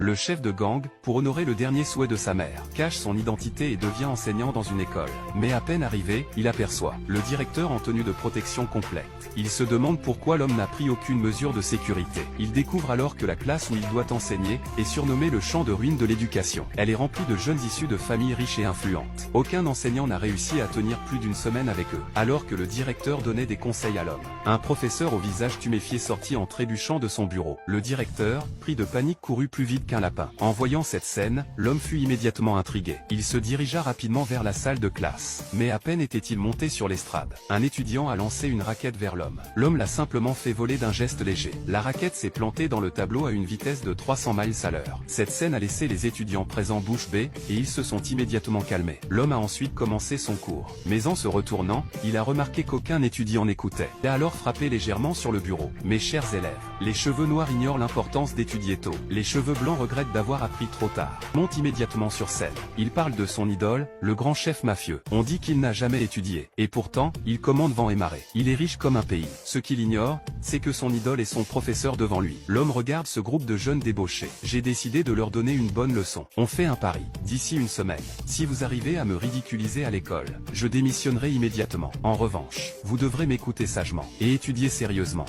Le chef de gang, pour honorer le dernier souhait de sa mère, cache son identité et devient enseignant dans une école. Mais à peine arrivé, il aperçoit le directeur en tenue de protection complète. Il se demande pourquoi l'homme n'a pris aucune mesure de sécurité. Il découvre alors que la classe où il doit enseigner est surnommée le champ de ruines de l'éducation. Elle est remplie de jeunes issus de familles riches et influentes. Aucun enseignant n'a réussi à tenir plus d'une semaine avec eux, alors que le directeur donnait des conseils à l'homme. Un professeur au visage tuméfié sortit en trébuchant de son bureau. Le directeur, pris de panique, courut plus vite qu'un lapin. En voyant cette scène, l'homme fut immédiatement intrigué. Il se dirigea rapidement vers la salle de classe. Mais à peine était-il monté sur l'estrade, un étudiant a lancé une raquette vers l'homme. L'homme l'a simplement fait voler d'un geste léger. La raquette s'est plantée dans le tableau à une vitesse de 300 miles à l'heure. Cette scène a laissé les étudiants présents bouche bée, et ils se sont immédiatement calmés. L'homme a ensuite commencé son cours. Mais en se retournant, il a remarqué qu'aucun étudiant n'écoutait. Il a alors frappé légèrement sur le bureau. Mes chers élèves, les cheveux noirs ignorent l'importance d'étudier tôt. Les cheveux blancs regrettent d'avoir appris trop tard. Monte immédiatement sur scène. Il parle de son idole, le grand chef mafieux. On dit qu'il n'a jamais étudié. Et pourtant, il commande vent et marée. Il est riche comme un pays. Ce qu'il ignore, c'est que son idole est son professeur devant lui. L'homme regarde ce groupe de jeunes débauchés. J'ai décidé de leur donner une bonne leçon. On fait un pari. D'ici une semaine, si vous arrivez à me ridiculiser à l'école, je démissionnerai immédiatement. En revanche, vous devrez m'écouter sagement et étudier sérieusement.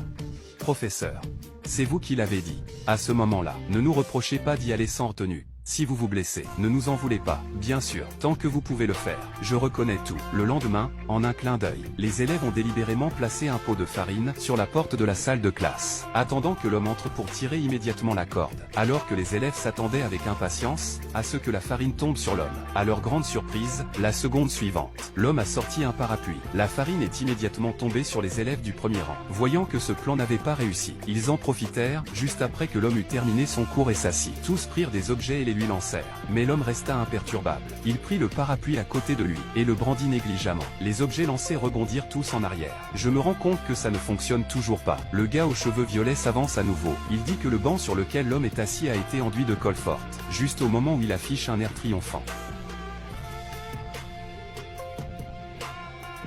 Professeur, c'est vous qui l'avez dit. À ce moment-là, ne nous reprochez pas d'y aller sans retenue. Si vous vous blessez, ne nous en voulez pas, bien sûr, tant que vous pouvez le faire. Je reconnais tout. Le lendemain, en un clin d'œil, les élèves ont délibérément placé un pot de farine sur la porte de la salle de classe, attendant que l'homme entre pour tirer immédiatement la corde. Alors que les élèves s'attendaient avec impatience à ce que la farine tombe sur l'homme. À leur grande surprise, la seconde suivante, l'homme a sorti un parapluie. La farine est immédiatement tombée sur les élèves du premier rang. Voyant que ce plan n'avait pas réussi, ils en profitèrent, juste après que l'homme eut terminé son cours et s'assit. Tous prirent des objets et les lui lancèrent. Mais l'homme resta imperturbable. Il prit le parapluie à côté de lui, et le brandit négligemment. Les objets lancés rebondirent tous en arrière. Je me rends compte que ça ne fonctionne toujours pas. Le gars aux cheveux violets s'avance à nouveau. Il dit que le banc sur lequel l'homme est assis a été enduit de colle forte, juste au moment où il affiche un air triomphant.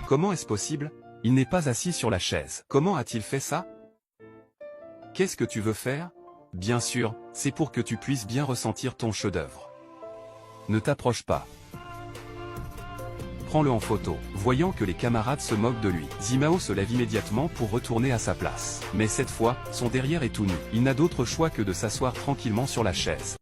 Comment est-ce possible? Il n'est pas assis sur la chaise. Comment a-t-il fait ça? Qu'est-ce que tu veux faire? Bien sûr, c'est pour que tu puisses bien ressentir ton chef-d'œuvre. Ne t'approche pas. Prends-le en photo. Voyant que les camarades se moquent de lui, Zimao se lève immédiatement pour retourner à sa place. Mais cette fois, son derrière est tout nu. Il n'a d'autre choix que de s'asseoir tranquillement sur la chaise.